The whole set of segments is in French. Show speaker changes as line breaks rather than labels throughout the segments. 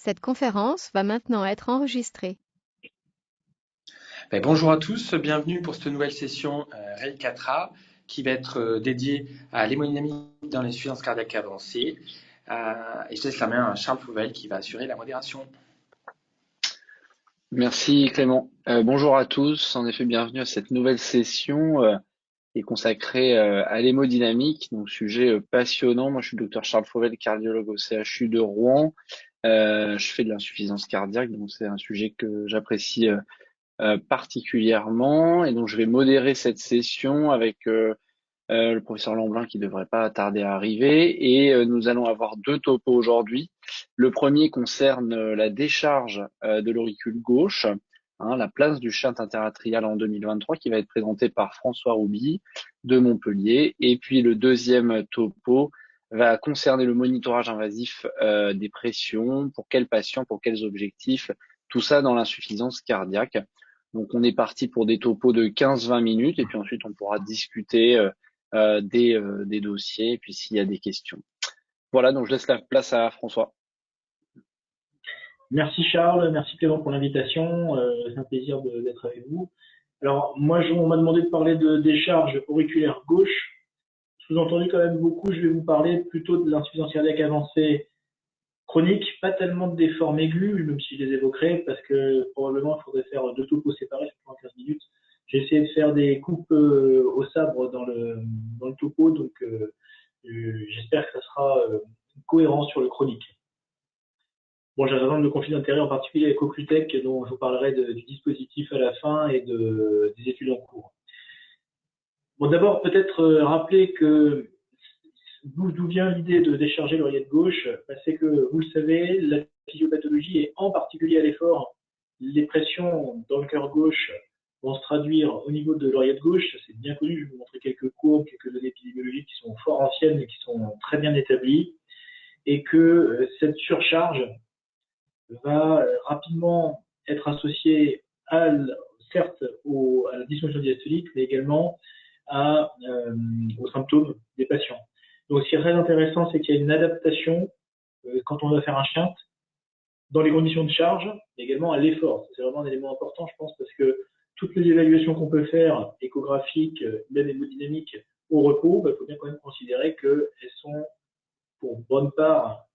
Cette conférence va maintenant être enregistrée.
Bonjour à tous, bienvenue pour cette nouvelle session REI 4A qui va être dédiée à l'hémodynamique dans l'insuffisance cardiaque avancée. Et je laisse la main à Charles Fouvel qui va assurer la modération.
Merci Clément. Bonjour à tous. En effet, bienvenue à cette nouvelle session qui est consacrée à l'hémodynamique, donc sujet passionnant. Moi, je suis le docteur Charles Fauvel, cardiologue au CHU de Rouen. Je fais de l'insuffisance cardiaque, donc c'est un sujet que j'apprécie particulièrement. Et donc, je vais modérer cette session avec le professeur Lamblin qui devrait pas tarder à arriver. Et nous allons avoir deux topos aujourd'hui. Le premier concerne la décharge de l'auricule gauche, la place du shunt interatrial en 2023, qui va être présenté par François Rouby de Montpellier. Et puis le deuxième topo va concerner le monitorage invasif des pressions, pour quels patients, pour quels objectifs, tout ça dans l'insuffisance cardiaque. Donc on est parti pour des topos de 15-20 minutes et puis ensuite on pourra discuter des dossiers et puis s'il y a des questions. Voilà, donc je laisse la place à François.
Merci Charles, merci Clément pour l'invitation, c'est un plaisir d'être avec vous. Alors moi on m'a demandé de parler de décharge auriculaire gauche, sous-entendu quand même beaucoup, je vais vous parler plutôt de l'insuffisance cardiaque avancée chronique, pas tellement de formes aiguës, même si je les évoquerai, parce que probablement il faudrait faire deux topos séparés sur 15 minutes. J'ai essayé de faire des coupes au sabre dans le topo, donc j'espère que ça sera cohérent sur le chronique. Bon, j'ai un certain nombre de conflits d'intérêts, en particulier avec Occlutech, dont je vous parlerai du dispositif à la fin et des études en cours. Bon, d'abord, peut-être rappeler que d'où vient l'idée de décharger l'oreillette gauche, c'est que, vous le savez, la physiopathologie et en particulier à l'effort, les pressions dans le cœur gauche vont se traduire au niveau de l'oreillette gauche. C'est bien connu, je vais vous montrer quelques courbes, quelques données épidémiologiques qui sont fort anciennes et qui sont très bien établies, et que cette surcharge va rapidement être associé certes à la dysfonction diastolique, mais également aux symptômes des patients. Donc, ce qui est très intéressant, c'est qu'il y a une adaptation quand on doit faire un shunt dans les conditions de charge, mais également à l'effort. C'est vraiment un élément important, je pense, parce que toutes les évaluations qu'on peut faire, échographiques, même hémodynamiques, au repos, il faut bien quand même considérer qu'elles sont, pour bonne part,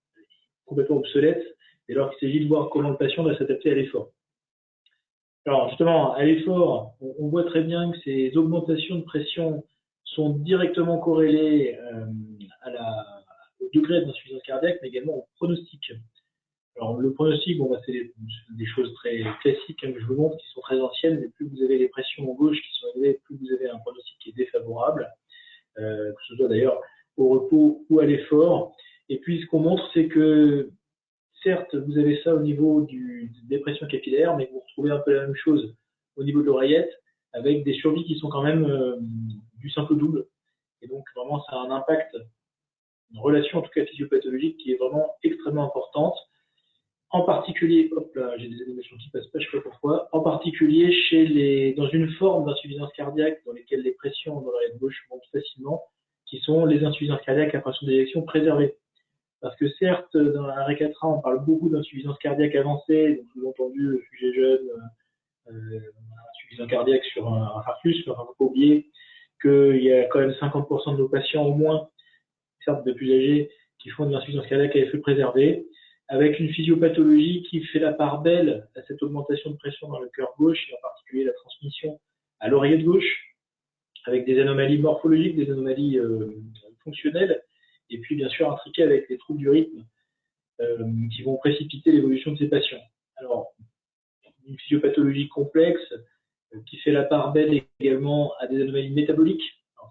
complètement obsolètes, dès lors qu'il s'agit de voir comment le patient doit s'adapter à l'effort. Alors justement, à l'effort, on voit très bien que ces augmentations de pression sont directement corrélées au degré d'insuffisance cardiaque, mais également au pronostic. Alors le pronostic, c'est des choses très classiques que je vous montre, qui sont très anciennes, mais plus vous avez les pressions en gauche qui sont élevées, plus vous avez un pronostic qui est défavorable, que ce soit d'ailleurs au repos ou à l'effort. Et puis ce qu'on montre, c'est que certes, vous avez ça au niveau des pressions capillaires, mais vous retrouvez un peu la même chose au niveau de l'oreillette, avec des survies qui sont quand même du simple double. Et donc, vraiment, ça a un impact, une relation en tout cas physiopathologique qui est vraiment extrêmement importante. En particulier, hop là, j'ai des animations qui passent pas, je sais pas pourquoi. En particulier dans une forme d'insuffisance cardiaque dans lesquelles les pressions dans l'oreillette gauche montent facilement, qui sont les insuffisances cardiaques à pression d'éjection préservée. Parce que certes, dans la RE4A, on parle beaucoup d'insuffisance cardiaque avancée, donc sous-entendu sujet jeune, insuffisance cardiaque sur un infarctus, mais il ne faut pas oublier qu'il y a quand même 50% de nos patients au moins, certes de plus âgés, qui font de l'insuffisance cardiaque à effet préservé, avec une physiopathologie qui fait la part belle à cette augmentation de pression dans le cœur gauche, et en particulier la transmission à l'oreillette gauche, avec des anomalies morphologiques, des anomalies fonctionnelles, et puis bien sûr intriqué avec les troubles du rythme qui vont précipiter l'évolution de ces patients. Alors, une physiopathologie complexe qui fait la part belle également à des anomalies métaboliques,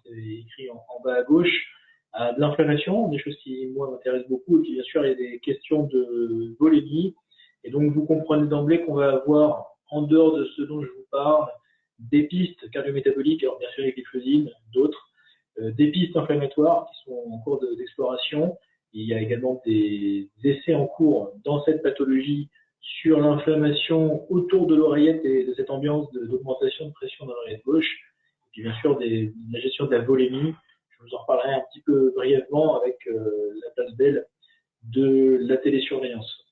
c'est écrit en bas à gauche, à de l'inflammation, des choses qui moi m'intéressent beaucoup, et puis bien sûr il y a des questions de volémie, et donc vous comprenez d'emblée qu'on va avoir, en dehors de ce dont je vous parle, des pistes cardiométaboliques, alors bien sûr les glyphosines, d'autres, des pistes inflammatoires qui sont en cours d'exploration. Il y a également des essais en cours dans cette pathologie sur l'inflammation autour de l'oreillette et de cette ambiance d'augmentation de pression dans l'oreillette gauche. Et puis bien sûr la gestion de la volémie. Je vous en reparlerai un petit peu brièvement avec la place belle de la télésurveillance.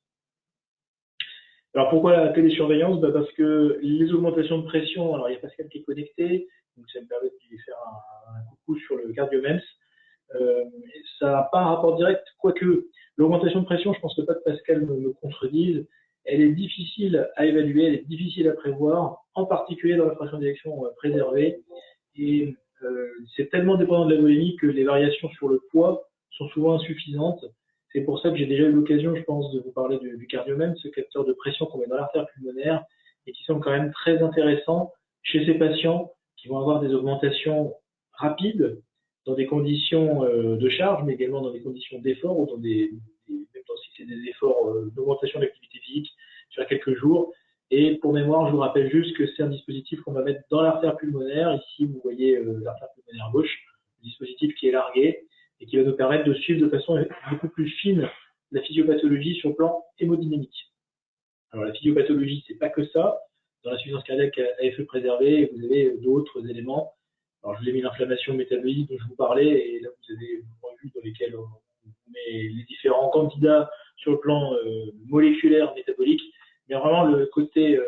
Alors pourquoi la télésurveillance? Parce que les augmentations de pression, alors il y a Pascal qui est connecté, donc ça me permet de lui faire un coucou sur le CardioMEMS. Ça n'a pas un rapport direct, quoique l'augmentation de pression, je pense que pas que Pascal me contredise, elle est difficile à évaluer, elle est difficile à prévoir, en particulier dans la pression d'éjection préservée. Et c'est tellement dépendant de la volémie que les variations sur le poids sont souvent insuffisantes. C'est pour ça que j'ai déjà eu l'occasion, je pense, de vous parler du CardioMEMS, ce capteur de pression qu'on met dans l'artère pulmonaire et qui semble quand même très intéressant chez ces patients qui vont avoir des augmentations rapides dans des conditions de charge, mais également dans des conditions d'effort ou même si c'est des efforts d'augmentation de l'activité physique sur quelques jours. Et pour mémoire, je vous rappelle juste que c'est un dispositif qu'on va mettre dans l'artère pulmonaire. Ici, vous voyez l'artère pulmonaire gauche, le dispositif qui est largué et qui va nous permettre de suivre de façon beaucoup plus fine la physiopathologie sur le plan hémodynamique. Alors la physiopathologie, c'est pas que ça. Dans l'insuffisance cardiaque à effet préservé, vous avez d'autres éléments. Alors je vous ai mis l'inflammation métabolique dont je vous parlais, et là vous avez une revue dans lesquelles on met les différents candidats sur le plan moléculaire métabolique. Mais vraiment le côté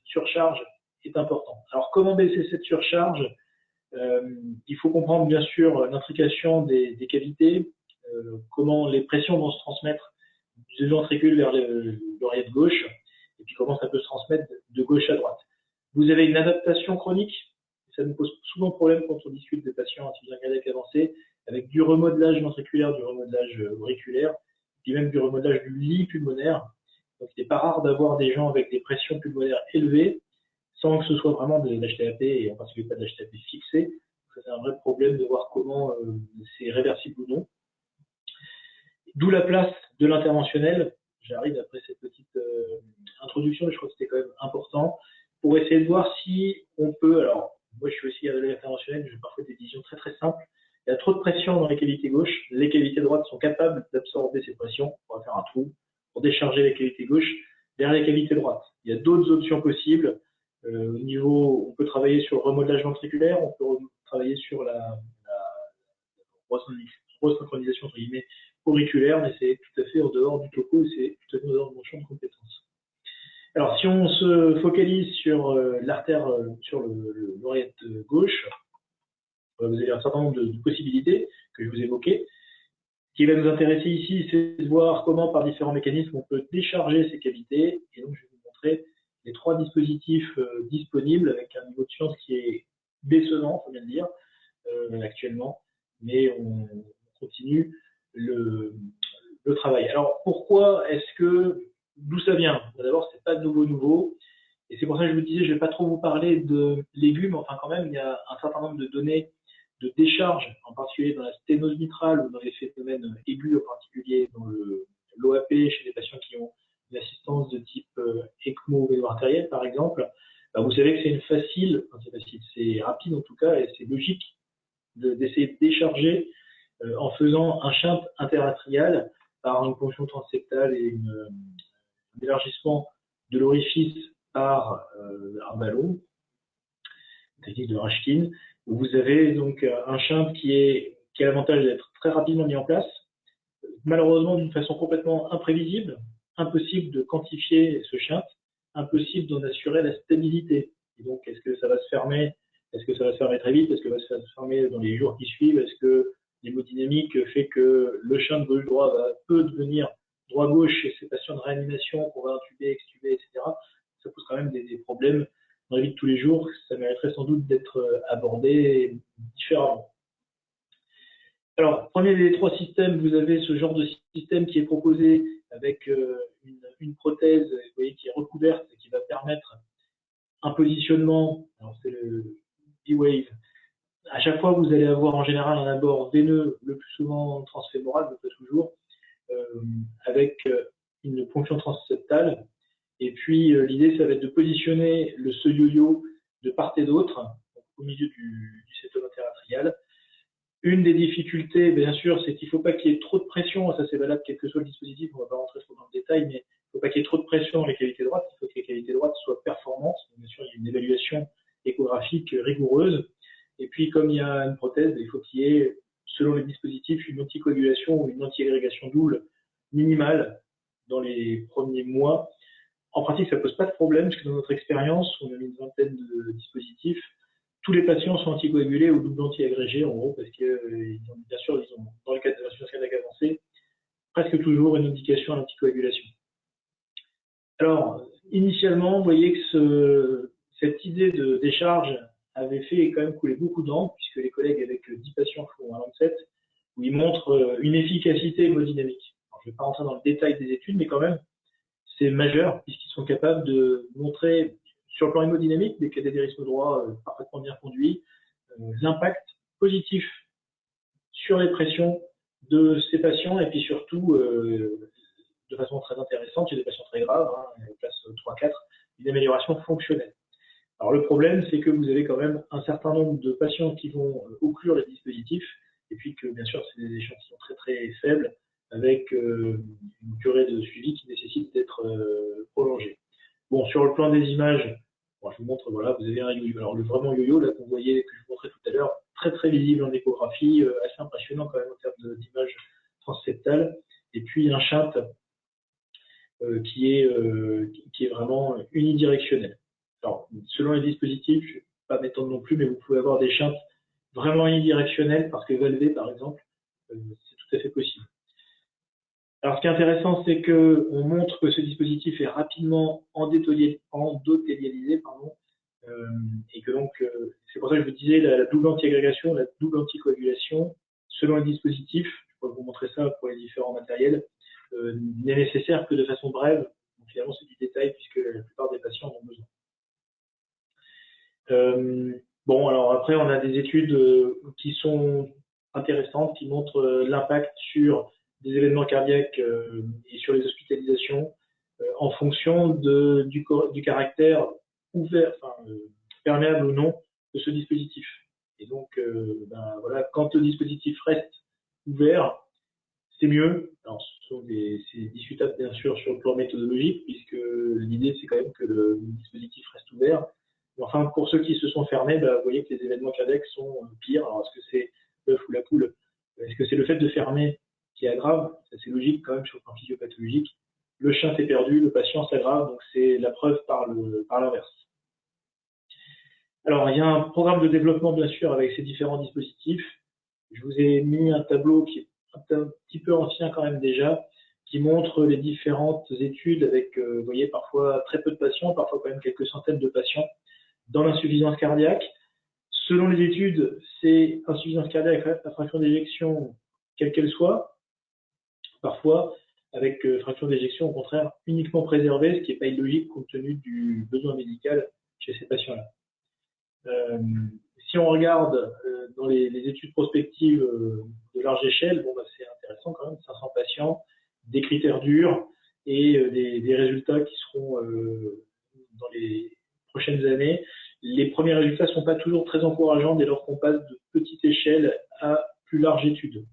surcharge est important. Alors comment baisser cette surcharge? Il faut comprendre bien sûr l'intrication des cavités, comment les pressions vont se transmettre du ventricule vers l'oreillette gauche, et puis comment ça peut se transmettre de gauche à droite. Vous avez une adaptation chronique, ça nous pose souvent problème quand on discute des patients insuffisants cardiaque avancé, avec du remodelage ventriculaire, du remodelage auriculaire, puis même du remodelage du lit pulmonaire. Donc il n'est pas rare d'avoir des gens avec des pressions pulmonaires élevées, sans que ce soit vraiment de l'HTAP, et en particulier pas de l'HTAP fixé. C'est un vrai problème de voir comment c'est réversible ou non. D'où la place de l'interventionnel. J'arrive après cette petite introduction, mais je crois que c'était quand même important, pour essayer de voir si on peut, alors moi je suis aussi à l'interventionnel, j'ai parfois des visions très très simples. Il y a trop de pression dans les cavités gauches, les cavités droites sont capables d'absorber ces pressions, on va faire un trou pour décharger les cavités gauches vers les cavités droites. Il y a d'autres options possibles. Au niveau, on peut travailler sur le remodelage ventriculaire, on peut travailler sur la resynchronisation entre guillemets auriculaire, mais c'est tout à fait en dehors du topo, c'est tout à fait en dehors de mon champ de compétences. Alors, si on se focalise sur l'artère, sur l'oreillette gauche, vous avez un certain nombre de possibilités que je vous évoquais. Ce qui va nous intéresser ici, c'est de voir comment, par différents mécanismes, on peut décharger ces cavités. Et donc, je vais vous montrer les 3 dispositifs disponibles avec un niveau de science qui est décevant, il faut bien le dire, actuellement. Mais on continue le travail. Alors, pourquoi est-ce que, d'où ça vient? D'abord, c'est pas nouveau. Et c'est pour ça que je vous disais, je vais pas trop vous parler de légumes. Enfin, quand même, il y a un certain nombre de données de décharge, en particulier dans la sténose mitrale ou dans les phénomènes aigus, en particulier dans l'OAP chez les patients qui ont une assistance de type ECMO vélo artériel, par exemple. Vous savez que c'est c'est rapide en tout cas, et c'est logique d'essayer de décharger en faisant un shunt interatrial par une ponction transseptale et un élargissement de l'orifice par un ballon, technique de Rashkin, où vous avez donc un shunt qui a l'avantage d'être très rapidement mis en place, malheureusement d'une façon complètement imprévisible, impossible de quantifier ce shunt, impossible d'en assurer la stabilité. Et donc, est-ce que ça va se fermer? Est-ce que ça va se fermer très vite? Est-ce que ça va se fermer dans les jours qui suivent? Est-ce que l'hémodynamique fait que le shunt gauche-droit peut devenir droit-gauche chez ces patients de réanimation qu'on va intuber, extuber, etc. Ça pose quand même des problèmes dans la vie de tous les jours. Ça mériterait sans doute d'être abordé différemment. Alors, premier des 3 systèmes, vous avez ce genre de système qui est proposé avec une prothèse, vous voyez, qui est recouverte et qui va permettre un positionnement. Alors, c'est le B-Wave. À chaque fois, vous allez avoir en général un abord veineux, le plus souvent transfémoral, mais pas toujours, avec une ponction transseptale. Et puis, l'idée, ça va être de positionner ce yo-yo de part et d'autre, au milieu du septum interatrial. Une des difficultés, bien sûr, c'est qu'il ne faut pas qu'il y ait trop de pression. Ça, c'est valable quel que soit le dispositif. On ne va pas rentrer trop dans le détail, mais il ne faut pas qu'il y ait trop de pression dans les cavités droites. Il faut que les cavités droites soient performantes. Bien sûr, il y a une évaluation échographique rigoureuse. Et puis, comme il y a une prothèse, il faut qu'il y ait, selon les dispositifs, une anticoagulation ou une anti-agrégation double minimale dans les premiers mois, en pratique, ça pose pas de problème, parce que dans notre expérience, on a mis une vingtaine de dispositifs. Tous les patients sont anticoagulés ou double anti-agrégés, en gros, parce que bien sûr, ils ont, dans le cadre de l'insuffisance cardiaque avancée, presque toujours une indication à l'anticoagulation. Alors, initialement, vous voyez que cette idée de décharge avait fait quand même couler beaucoup d'encre, puisque les collègues avec 10 patients font un Lancet, où ils montrent une efficacité hémodynamique. Alors, je ne vais pas rentrer dans le détail des études, mais quand même, c'est majeur, puisqu'ils sont capables de montrer, sur le plan hémodynamique, des cathétérismes droits parfaitement bien conduits, l'impact positif sur les pressions de ces patients, et puis surtout, de façon très intéressante, chez des patients très graves, classe 3-4, une amélioration fonctionnelle. Alors le problème, c'est que vous avez quand même un certain nombre de patients qui vont occlure les dispositifs, et puis que bien sûr, c'est des échantillons très très faibles, avec une durée de suivi qui nécessite d'être prolongée. Bon, sur le plan des images, bon, je vous montre, voilà, vous avez un yo-yo. Alors le vraiment yo-yo, là, qu'on voyait, que je vous montrais tout à l'heure, très très visible en échographie, assez impressionnant quand même en termes d'images transseptales, et puis un shunt qui est vraiment unidirectionnel. Alors, selon les dispositifs, je ne vais pas m'étendre non plus, mais vous pouvez avoir des shunts vraiment unidirectionnels, parce que valvé, par exemple, c'est tout à fait possible. Alors, ce qui est intéressant, c'est qu'on montre que ce dispositif est rapidement endothélialisé, et que donc, c'est pour ça que je vous disais, la double anti-agrégation, la double anticoagulation, selon les dispositifs, je pourrais vous montrer ça pour les différents matériels, n'est nécessaire que de façon brève. Donc, finalement, c'est du détail, puisque la plupart des patients en ont besoin. Bon, alors après, on a des études qui sont intéressantes, qui montrent l'impact sur des événements cardiaques et sur les hospitalisations en fonction du caractère ouvert, perméable ou non de ce dispositif. Et donc, voilà, quand le dispositif reste ouvert, c'est mieux. Alors, c'est discutable bien sûr sur le plan méthodologique, puisque l'idée c'est quand même que le dispositif reste ouvert. Mais enfin, pour ceux qui se sont fermés, vous voyez que les événements cardiaques sont pires. Alors, est-ce que c'est l'œuf ou la poule? Est-ce que c'est le fait de fermer qui aggrave? C'est logique quand même sur le plan physiopathologique. Le chien s'est perdu, le patient s'aggrave, donc c'est la preuve par l'inverse. Alors, il y a un programme de développement bien sûr avec ces différents dispositifs. Je vous ai mis un tableau qui est un petit peu ancien quand même déjà, qui montre les différentes études avec, vous voyez, parfois très peu de patients, parfois quand même quelques centaines de patients dans l'insuffisance cardiaque. Selon les études, c'est insuffisance cardiaque à fraction d'éjection, quelle qu'elle soit, parfois avec fraction d'éjection au contraire uniquement préservée, ce qui n'est pas illogique compte tenu du besoin médical chez ces patients-là. Si on regarde dans les études prospectives de large échelle, c'est intéressant quand même, 500 patients, des critères durs et des résultats qui seront dans les prochaines années. Les premiers résultats ne sont pas toujours très encourageants dès lors qu'on passe de petite échelle à plus large étude.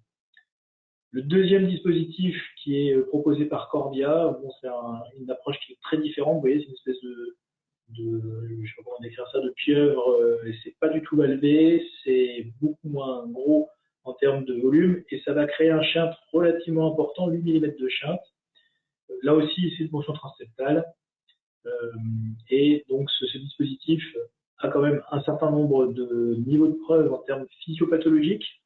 Le deuxième dispositif qui est proposé par Corbia, c'est une approche qui est très différente. Vous voyez, c'est une espèce je ne sais pas comment décrire ça, de pieuvre, et c'est pas du tout valvé, c'est beaucoup moins gros en termes de volume, et ça va créer un shunt relativement important, 8 mm de shunt. Là aussi, c'est une ponction transseptale, et donc ce dispositif a quand même un certain nombre de niveaux de preuve en termes physiopathologiques.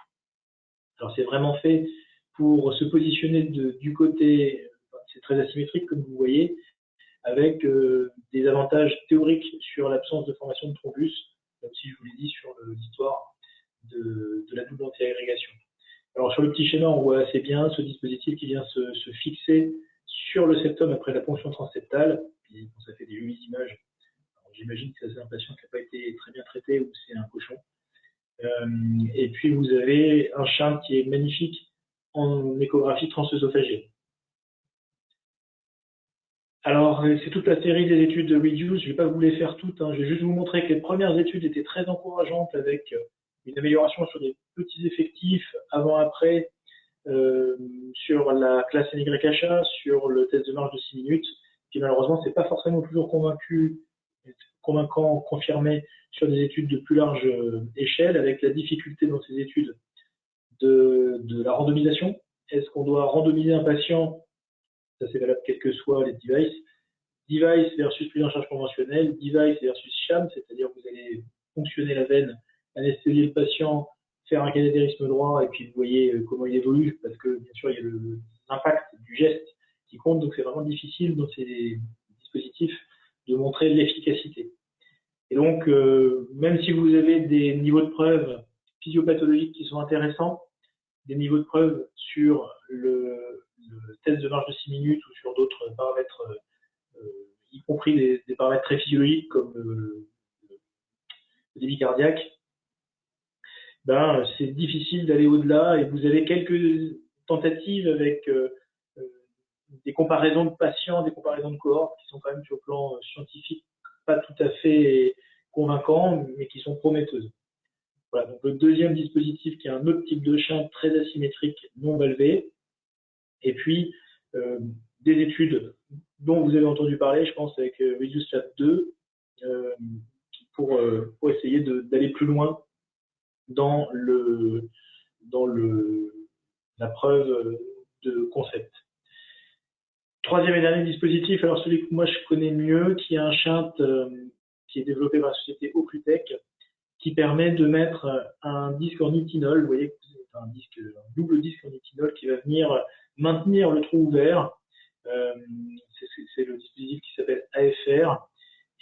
Alors c'est vraiment fait pour se positionner du côté, c'est très asymétrique comme vous voyez, avec des avantages théoriques sur l'absence de formation de thrombus, comme si je vous l'ai dit sur l'histoire de la double anti-agrégation. Alors sur le petit schéma, on voit assez bien ce dispositif qui vient se fixer sur le septum après la ponction transseptale. Puis, ça fait des jolies images. J'imagine que c'est un patient qui n'a pas été très bien traité ou c'est un cochon. Et puis vous avez un shunt qui est magnifique en échographie transœsophagienne. Alors, c'est toute la série des études de Reduce. Je ne vais pas vous les faire toutes. Je vais juste vous montrer que les premières études étaient très encourageantes avec une amélioration sur des petits effectifs avant-après sur la classe NYHA, sur le test de marche de 6 minutes, qui malheureusement, c'est pas forcément toujours convaincant, confirmé sur des études de plus large échelle, avec la difficulté dans ces études de la randomisation. Est-ce qu'on doit randomiser un patient, ça c'est valable quels que soient les devices, device versus prise en charge conventionnelle, device versus sham, c'est-à-dire que vous allez fonctionner la veine, anesthésier le patient, faire un cathétérisme droit et puis vous voyez comment il évolue parce que bien sûr il y a l'impact du geste qui compte, donc c'est vraiment difficile dans ces dispositifs de montrer de l'efficacité. Et donc même si vous avez des niveaux de preuve physiopathologiques qui sont intéressants, des niveaux de preuve sur le test de marche de 6 minutes ou sur d'autres paramètres, y compris des paramètres très physiologiques comme le débit cardiaque, ben, c'est difficile d'aller au-delà et vous avez quelques tentatives avec des comparaisons de patients, des comparaisons de cohortes qui sont quand même sur le plan scientifique pas tout à fait convaincants, mais qui sont prometteuses. Voilà, donc le deuxième dispositif qui est un autre type de shunt très asymétrique, non valvé, et puis des études dont vous avez entendu parler, je pense, avec Reduce Lab 2, pour essayer d'aller plus loin dans la preuve de concept. Troisième et dernier dispositif, alors celui que moi je connais mieux, qui est un shunt qui est développé par la société Occlutech, qui permet de mettre un disque en nitinol, vous voyez, un double disque en nitinol qui va venir maintenir le trou ouvert. C'est le dispositif qui s'appelle AFR.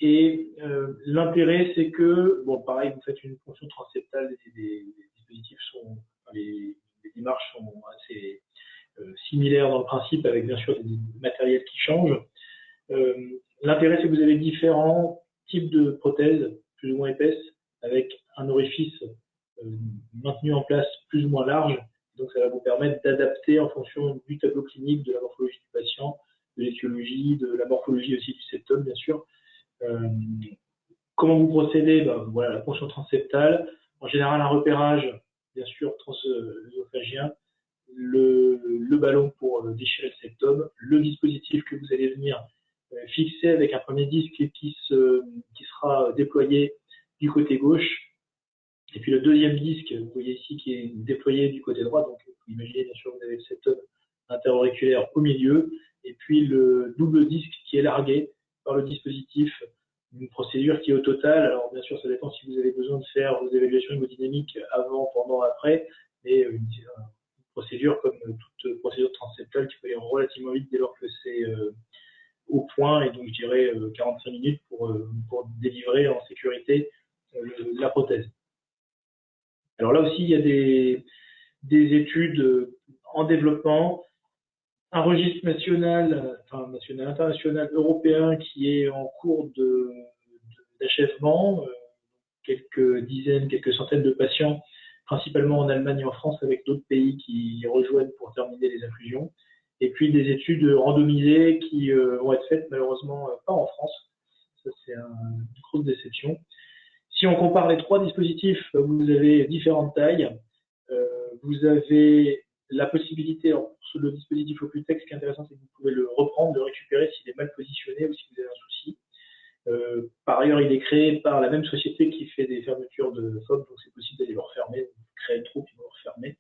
Et l'intérêt, c'est que, bon, pareil, vous faites une fonction transeptale, les dispositifs les démarches sont assez similaires dans le principe, avec bien sûr des matériels qui changent. L'intérêt, c'est que vous avez différents types de prothèses, plus ou moins épaisses, avec un orifice maintenu en place plus ou moins large. Donc, ça va vous permettre d'adapter en fonction du tableau clinique, de la morphologie du patient, de l'étiologie, de la morphologie aussi du septum, bien sûr. Comment vous procédez? Voilà, la ponction transseptale, en général un repérage bien sûr transœsophagien, le ballon pour déchirer le septum, le dispositif que vous allez venir fixer avec un premier disque qui sera déployé du côté gauche, et puis le deuxième disque, vous voyez ici, qui est déployé du côté droit, donc vous imaginez bien sûr que vous avez le septum interauriculaire au milieu, et puis le double disque qui est largué par le dispositif, une procédure qui est au total, alors bien sûr ça dépend si vous avez besoin de faire vos évaluations hémodynamiques avant, pendant, après, mais une procédure comme toute procédure transseptale qui peut aller relativement vite dès lors que c'est au point, et donc je dirais 45 minutes pour délivrer en sécurité la prothèse. Alors là aussi il y a des études en développement, un registre international, européen qui est en cours d'achèvement, quelques dizaines, quelques centaines de patients, principalement en Allemagne et en France, avec d'autres pays qui rejoignent pour terminer les infusions. Et puis des études randomisées qui vont être faites malheureusement pas en France. Ça, c'est une grosse déception. Si on compare les trois dispositifs, vous avez différentes tailles. Vous avez la possibilité, sur le dispositif Occlutech, ce qui est intéressant, c'est que vous pouvez le reprendre, le récupérer s'il est mal positionné ou si vous avez un souci. Par ailleurs, il est créé par la même société qui fait des fermetures de FOB, donc c'est possible d'aller le refermer, vous créez le trou puis vous le refermez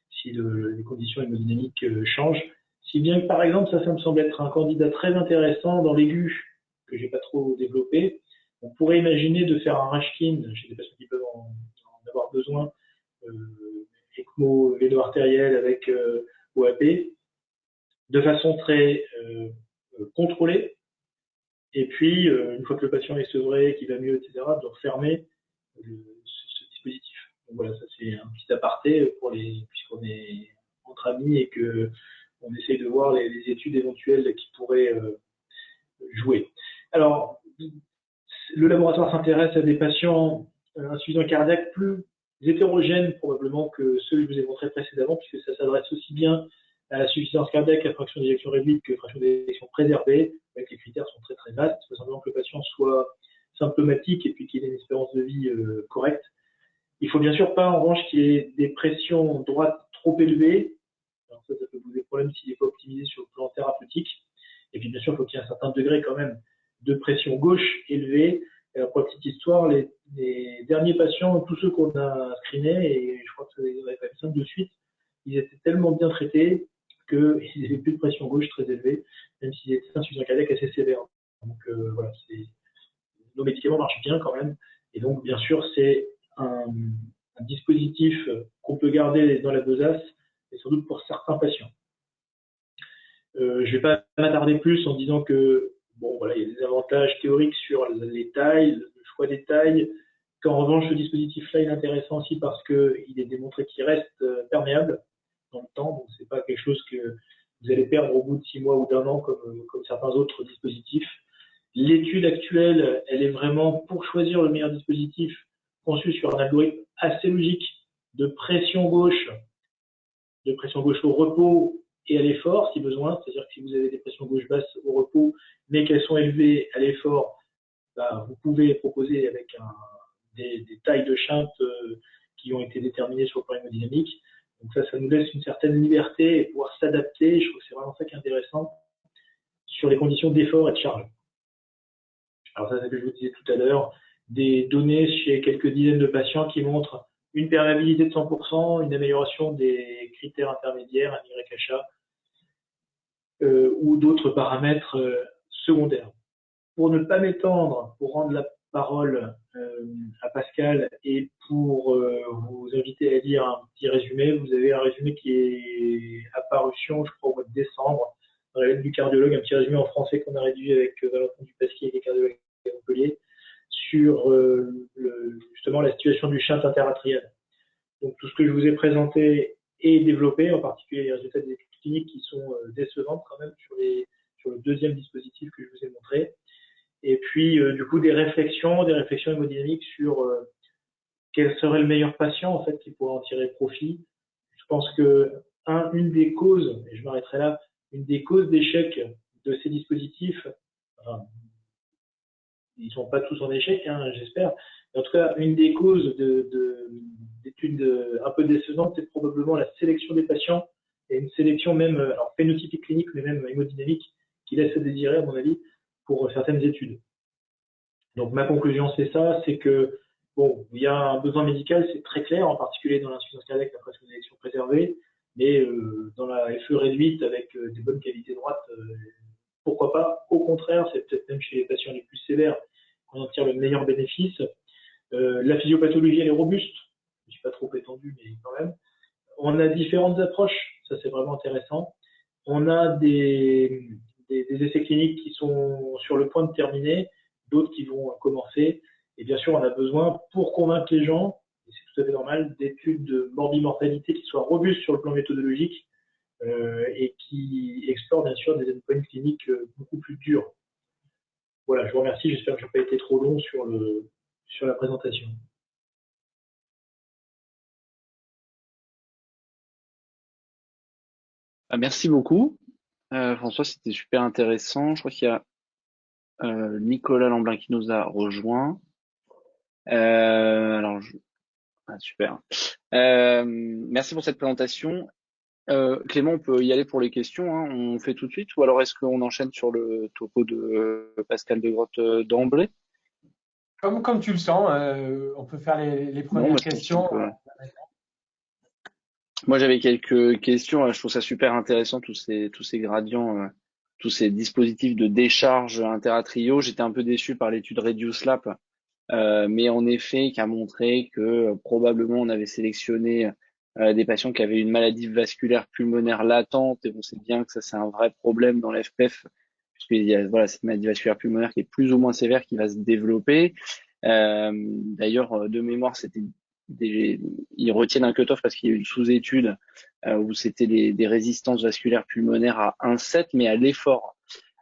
si les conditions hémodynamiques changent. Si bien que, par exemple, ça me semble être un candidat très intéressant dans l'aigu, que j'ai pas trop développé. On pourrait imaginer de faire un Rashkin chez des patients qui peuvent en avoir besoin, ECMO vélo-artériel avec OAP, de façon très contrôlée. Et puis, une fois que le patient est sevré, qu'il va mieux, etc., de refermer ce dispositif. Donc voilà, ça c'est un petit aparté puisqu'on est entre amis et qu'on essaye de voir les études éventuelles qui pourraient jouer. Alors, le laboratoire s'intéresse à des patients insuffisants cardiaques plus hétérogènes probablement que ceux que je vous ai montrés précédemment, puisque ça s'adresse aussi bien à la suffisance cardiaque à fraction d'éjection réduite que fraction d'éjection préservée, avec les critères sont très très vastes. Il faut simplement que le patient soit symptomatique et puis qu'il ait une espérance de vie correcte. Il faut bien sûr pas en revanche qu'il y ait des pressions droites trop élevées. Alors ça peut poser problème s'il n'est pas optimisé sur le plan thérapeutique. Et puis bien sûr, il faut qu'il y ait un certain degré quand même de pression gauche élevée. Alors, pour la petite histoire, les derniers patients, tous ceux qu'on a screenés, et je crois que vous en avez fait 5 de suite, ils étaient tellement bien traités qu'ils n'avaient plus de pression gauche très élevée, même s'ils étaient insuffisants cardiaques assez sévères. Donc nos médicaments marchent bien quand même. Et donc, bien sûr, c'est un dispositif qu'on peut garder dans la besace, et sans doute pour certains patients. Je ne vais pas m'attarder plus en disant que bon, voilà, il y a des avantages théoriques sur les tailles, le choix des tailles, qu'en revanche, ce dispositif-là, il est intéressant aussi parce qu'il est démontré qu'il reste perméable dans le temps, donc c'est pas quelque chose que vous allez perdre au bout de 6 mois ou d'1 an comme certains autres dispositifs. L'étude actuelle, elle est vraiment pour choisir le meilleur dispositif conçu sur un algorithme assez logique de pression gauche au repos et à l'effort si besoin, c'est-à-dire que si vous avez des pressions gauche basses au repos mais qu'elles sont élevées à l'effort, bah, vous pouvez proposer avec des tailles de shunt qui ont été déterminées sur le plan hémodynamique. Donc ça nous laisse une certaine liberté et pouvoir s'adapter. Je trouve que c'est vraiment ça qui est intéressant sur les conditions d'effort et de charge. Alors ça, c'est ce que je vous disais tout à l'heure, des données chez quelques dizaines de patients qui montrent une perméabilité de 100%, une amélioration des critères intermédiaires, un YHA, ou d'autres paramètres secondaires. Pour ne pas m'étendre, pour rendre la parole à Pascal et pour vous inviter à lire un petit résumé, vous avez un résumé qui est apparution, je crois, au mois de décembre, dans la lettre du cardiologue, un petit résumé en français qu'on a réduit avec Valentin Dupasquier et les cardiologues de Montpellier, sur justement la situation du shunt interatrial. Donc tout ce que je vous ai présenté est développé, en particulier les résultats des études cliniques qui sont décevantes quand même sur le deuxième dispositif que je vous ai montré. Et puis du coup des réflexions hémodynamiques sur quel serait le meilleur patient en fait qui pourrait en tirer profit. Je pense que une des causes, et je m'arrêterai là, une des causes d'échec de ces dispositifs, enfin, ils ne sont pas tous en échec, hein, j'espère. Mais en tout cas, une des causes d'études un peu décevantes, c'est probablement la sélection des patients et une sélection même, alors phénotypique clinique, mais même hémodynamique, qui laisse à désirer, à mon avis, pour certaines études. Donc ma conclusion, c'est ça, c'est que bon, il y a un besoin médical, c'est très clair, en particulier dans l'insuffisance cardiaque, la pression d'éjection préservée, mais dans la FE réduite avec des bonnes qualités droites, pourquoi pas. Au contraire, c'est peut-être même chez les patients les plus sévères qu'on en tire le meilleur bénéfice. La physiopathologie, elle est robuste. Je ne suis pas trop étendu, mais quand même. On a différentes approches. Ça, c'est vraiment intéressant. On a des essais cliniques qui sont sur le point de terminer, d'autres qui vont commencer. Et bien sûr, on a besoin, pour convaincre les gens, et c'est tout à fait normal, d'études de morbimortalité qui soient robustes sur le plan méthodologique et qui explorent bien sûr des endpoints cliniques beaucoup plus durs. Voilà, je vous remercie. J'espère que je n'ai pas été trop long sur la présentation.
Merci beaucoup. François, c'était super intéressant. Je crois qu'il y a Nicolas Lamblin qui nous a rejoint. Super. Merci pour cette présentation. Clément, on peut y aller pour les questions, hein. On fait tout de suite, ou alors est-ce qu'on enchaîne sur le topo de Pascal Degrotte d'emblée?
Comme tu le sens, on peut faire les premières questions.
Moi, j'avais quelques questions. Je trouve ça super intéressant, tous ces gradients, tous ces dispositifs de décharge interatriaux. J'étais un peu déçu par l'étude REDUCE-LAP, mais en effet, qui a montré que probablement on avait sélectionné des patients qui avaient une maladie vasculaire pulmonaire latente, et on sait bien que ça c'est un vrai problème dans l'FPEF, puisqu'il y a cette maladie vasculaire pulmonaire qui est plus ou moins sévère qui va se développer. D'ailleurs, de mémoire, ils retiennent un cutoff parce qu'il y a eu une sous-étude où c'était des résistances vasculaires pulmonaires à 1,7, mais à l'effort.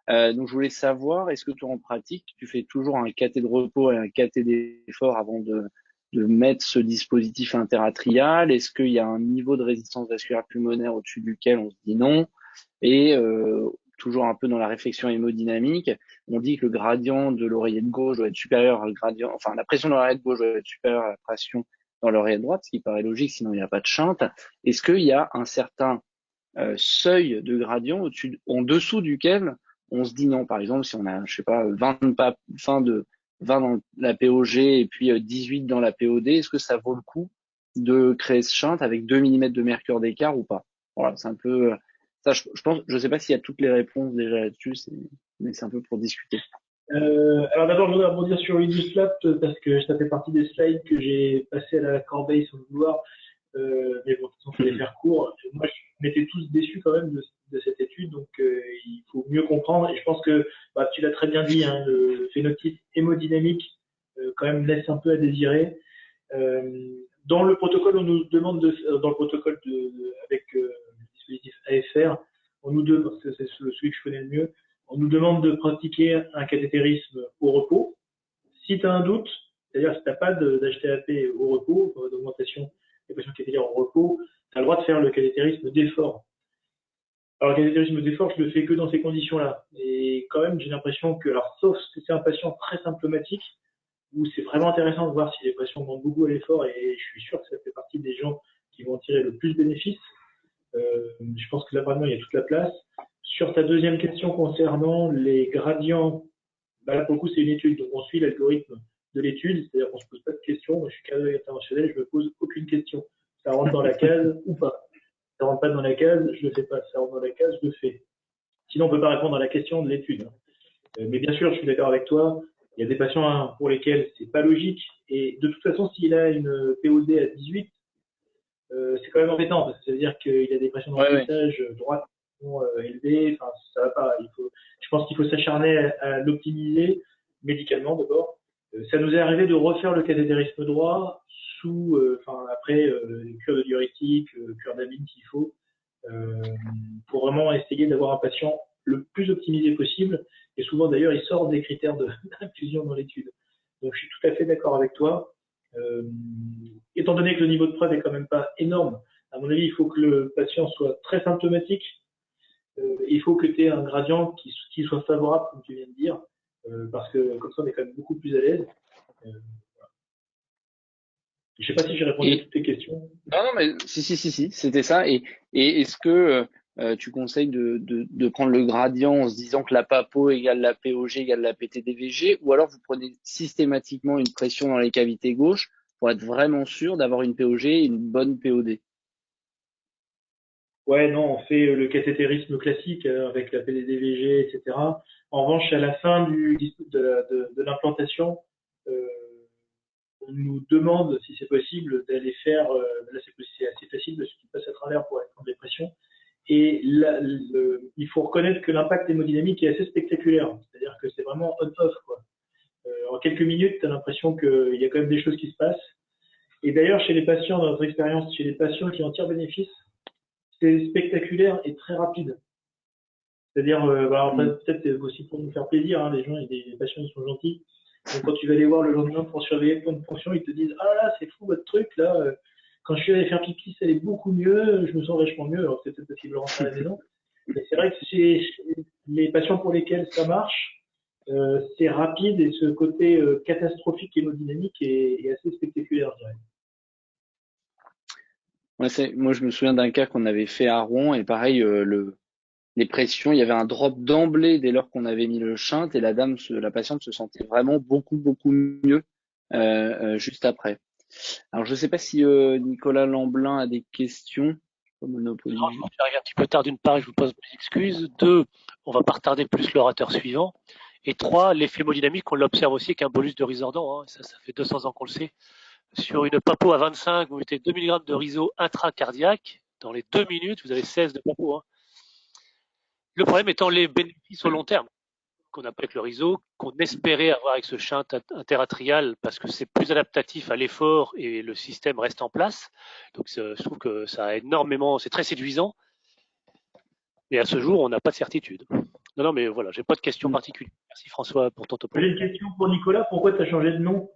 Donc je voulais savoir, est-ce que toi en pratique, tu fais toujours un cathé de repos et un cathé d'effort avant de mettre ce dispositif interatrial? Est-ce qu'il y a un niveau de résistance vasculaire pulmonaire au-dessus duquel on se dit non? Et toujours un peu dans la réflexion hémodynamique, on dit que le gradient de l'oreillette gauche doit être supérieur au gradient, enfin la pression de l'oreillette gauche doit être supérieure à la pression dans l'oreillette droite, ce qui paraît logique, sinon il n'y a pas de shunt. Est-ce qu'il y a un certain seuil de gradient en dessous duquel on se dit non? Par exemple, si on a, je sais pas, 20 dans la POG et puis 18 dans la POD, est-ce que ça vaut le coup de créer ce shunt avec 2 mm de mercure d'écart ou pas? Voilà, c'est un peu ça. Je pense, je sais pas s'il y a toutes les réponses déjà là-dessus, mais c'est un peu pour discuter.
Alors d'abord, je voudrais rebondir sur Uniswap parce que ça fait partie des slides que j'ai passé à la corbeille sans le vouloir. Mais bon, de toute façon, il fallait faire court. Moi, on était tous déçus quand même de cette étude, donc il faut mieux comprendre. Et je pense que tu l'as très bien dit, hein, le phénotype hémodynamique quand même laisse un peu à désirer. Dans le protocole, on nous demande dans le protocole avec le dispositif AFR, on nous demande, c'est celui que je connais le mieux, on nous demande de pratiquer un cathétérisme au repos. Si tu as un doute, c'est-à-dire si tu n'as pas d'HTAP au repos, d'augmentation des pressions cathétéraires au repos, tu as le droit de faire le cathétérisme d'effort. Alors, le cathétérisme d'effort, je le fais que dans ces conditions-là. Et quand même, j'ai l'impression que, alors, sauf que c'est un patient très symptomatique, où c'est vraiment intéressant de voir si les patients vont beaucoup à l'effort, et je suis sûr que ça fait partie des gens qui vont en tirer le plus de bénéfices. Je pense que là, vraiment, il y a toute la place. Sur ta deuxième question concernant les gradients, là, pour le coup, c'est une étude, donc on suit l'algorithme de l'étude, c'est-à-dire qu'on ne se pose pas de questions. Moi, je suis cadre interventionnel, je ne me pose aucune question. Ça rentre dans la case ou pas. Ça rentre pas dans la case, je le fais pas. Ça rentre dans la case, je le fais. Sinon, on peut pas répondre à la question de l'étude. Mais bien sûr, je suis d'accord avec toi. Il y a des patients pour lesquels c'est pas logique. Et de toute façon, s'il a une POD à 18, c'est quand même embêtant parce que ça veut dire qu'il a des pressions d'emplissage droite élevées. Enfin, ça va pas. Je pense qu'il faut s'acharner à l'optimiser médicalement d'abord. Ça nous est arrivé de refaire le cathétérisme droit après cure de diurétique, cure d'amine s'il faut, pour vraiment essayer d'avoir un patient le plus optimisé possible. Et souvent d'ailleurs, il sort des critères d'inclusion dans l'étude. Donc je suis tout à fait d'accord avec toi. Étant donné que le niveau de preuve est quand même pas énorme, à mon avis, il faut que le patient soit très symptomatique. Il faut que tu aies un gradient qui soit favorable, comme tu viens de dire, parce que comme ça, on est quand même beaucoup plus à l'aise. Voilà. Je ne sais pas si j'ai répondu à toutes tes questions.
Non, mais si, c'était ça. Et est-ce que tu conseilles de prendre le gradient en se disant que la PAPO égale la POG égale la PTDVG, ou alors vous prenez systématiquement une pression dans les cavités gauches pour être vraiment sûr d'avoir une POG et une bonne POD?
Ouais, non, on fait le cathétérisme classique avec la PTDVG, etc. En revanche, à la fin de l'implantation, on nous demande, si c'est possible, d'aller faire, là c'est assez facile parce qu'il passe à travers pour aller prendre des pressions. Et là, il faut reconnaître que l'impact hémodynamique est assez spectaculaire. C'est-à-dire que c'est vraiment on-off, quoi. En quelques minutes, tu as l'impression qu'il y a quand même des choses qui se passent. Et d'ailleurs, chez les patients, dans notre expérience, chez les patients qui en tirent bénéfice, c'est spectaculaire et très rapide. C'est-à-dire, peut-être aussi pour nous faire plaisir, hein, les patients ils sont gentils. Donc quand tu vas les voir le lendemain pour surveiller le point de fonction, ils te disent ah là c'est fou votre truc là. Quand je suis allé faire pipi, ça allait beaucoup mieux, je me sens vachement mieux. Alors c'est peut-être parce qu'ils le rentrent à la maison. Mais c'est vrai que chez les patients pour lesquels ça marche, c'est rapide et ce côté catastrophique hémodynamique est assez spectaculaire, je dirais.
Moi, je me souviens d'un cas qu'on avait fait à Rouen et pareil, les pressions, il y avait un drop d'emblée dès lors qu'on avait mis le shunt et la patiente se sentait vraiment beaucoup mieux juste après. Alors, je ne sais pas si Nicolas Lamblin a des questions.
Monopoly. Non, je m'en suis arrivé un petit peu tard d'une part et je vous pose mes excuses. 2, on va pas retarder plus l'orateur suivant. Et 3, l'effet hémodynamique, on l'observe aussi avec un bolus de Risordan. Hein. Ça fait 200 ans qu'on le sait. Sur une PAPO à 25, vous mettez 2 mg de riso intracardiaque. Dans les 2 minutes, vous avez 16 de PAPO. Hein. Le problème étant les bénéfices au long terme qu'on a avec le riso, qu'on espérait avoir avec ce shunt interatrial parce que c'est plus adaptatif à l'effort et le système reste en place. Donc je trouve que ça a énormément, c'est très séduisant. Et à ce jour, on n'a pas de certitude. Non, mais voilà, j'ai pas de question particulière. Merci François pour ton topo.
J'ai une question pour Nicolas, pourquoi tu as changé de nom?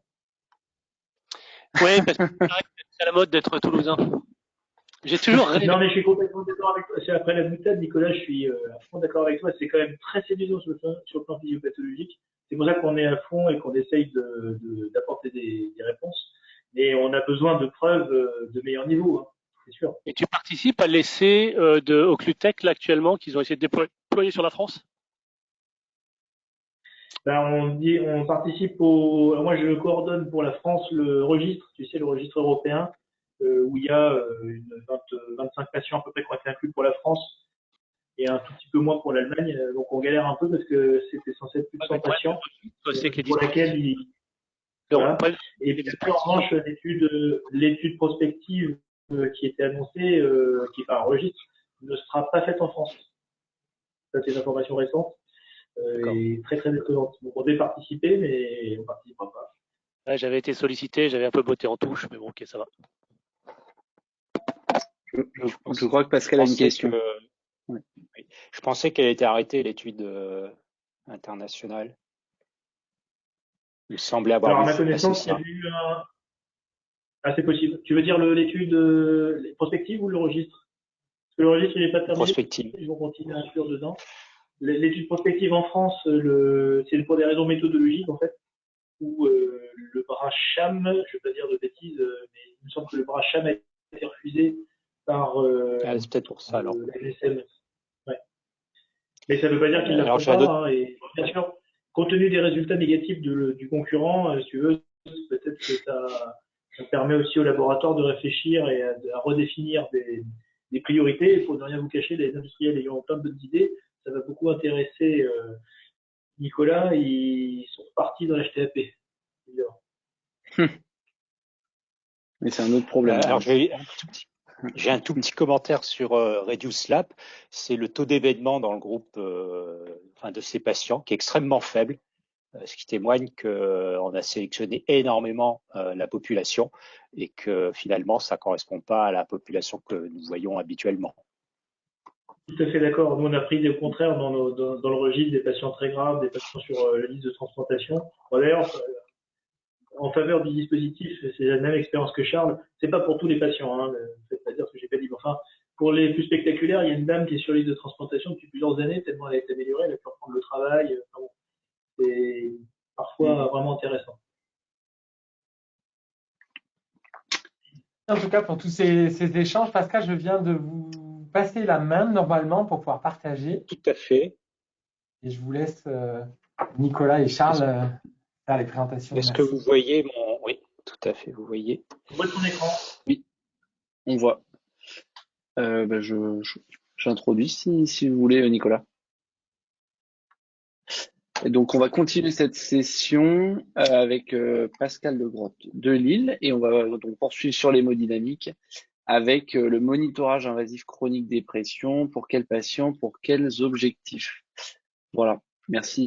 Oui, parce que c'est à la mode d'être toulousain. J'ai toujours rêvé.
Non, mais je suis complètement d'accord avec toi. C'est après la boutade, Nicolas, je suis à fond d'accord avec toi. C'est quand même très séduisant sur le plan physiopathologique. C'est pour ça qu'on est à fond et qu'on essaye d'apporter des réponses. Mais on a besoin de preuves de meilleur niveau, hein, c'est sûr.
Et tu participes à l'essai de Occlutech, là, actuellement, qu'ils ont essayé de déployer sur la France?
On participe moi, je coordonne pour la France le registre, tu sais, le registre européen, où il y a 25 patients à peu près qui ont été inclus pour la France. et un tout petit peu moins pour l'Allemagne. Donc on galère un peu parce que c'était censé être plus de 100 patients, pour laquelle voilà. Et puis après, en revanche, l'étude prospective qui était annoncée, qui est par registre, ne sera pas faite en France. Ça, c'est une information récente et très très étonnante. Donc on devait participer, mais on ne participera pas.
Ouais, j'avais été sollicité, j'avais un peu botté en touche, mais bon, ok, ça va.
Je crois que Pascal a une question.
Oui. Je pensais qu'elle était arrêtée, l'étude internationale. Il semblait avoir.
Alors, à ma connaissance, il y a eu un. Ah, c'est possible. Tu veux dire l'étude prospective ou le registre? Parce que le registre, il n'est pas terminé.
Prospective.
Ils vont continuer à inclure dedans. L'étude prospective en France, c'est pour des raisons méthodologiques, en fait, où le bras CHAM, je ne vais pas dire de bêtises, mais il me semble que le bras CHAM a été refusé par
c'est peut-être pour ça, alors.
la GSM. Ouais. Mais ça ne veut pas dire qu'ils ne la font pas. Hein, et bien sûr, compte tenu des résultats négatifs du concurrent, si tu veux, peut-être que ça permet aussi au laboratoire de réfléchir et à redéfinir des priorités. Il faut ne rien vous cacher, les industriels ayant plein de bonnes idées, ça va beaucoup intéresser Nicolas. Ils sont partis dans l'HTAP.
Mais c'est un autre problème.
Alors, j'ai un tout petit commentaire sur Reduce Lab. C'est le taux d'événement dans le groupe de ces patients qui est extrêmement faible, ce qui témoigne qu'on a sélectionné énormément la population et que finalement, ça ne correspond pas à la population que nous voyons habituellement.
Tout à fait d'accord. Nous, on a pris au contraire dans le registre des patients très graves, des patients sur la liste de transplantation. Bon, d'ailleurs, en faveur du dispositif, c'est la même expérience que Charles. C'est pas pour tous les patients, hein. Faites pas dire ce que j'ai pas dit. Enfin, pour les plus spectaculaires, il y a une dame qui est sur liste de transplantation depuis plusieurs années, tellement elle a été améliorée, elle a pu reprendre le travail. Enfin, bon, c'est parfois vraiment intéressant.
En tout cas, pour tous ces échanges, Pascal, je viens de vous passer la main normalement pour pouvoir partager.
Tout à fait.
Et je vous laisse Nicolas et Charles faire les présentations.
Est-ce que vous voyez mon... Oui, tout à fait, vous voyez.
On voit ton écran.
Oui, on voit. J'introduis si vous voulez, Nicolas. Et donc, on va continuer cette session avec Pascal Legrotte de Lille et on va donc poursuivre sur l'hémodynamique avec le monitorage invasif chronique des pressions. Pour quels patients, pour quels objectifs? Voilà, merci.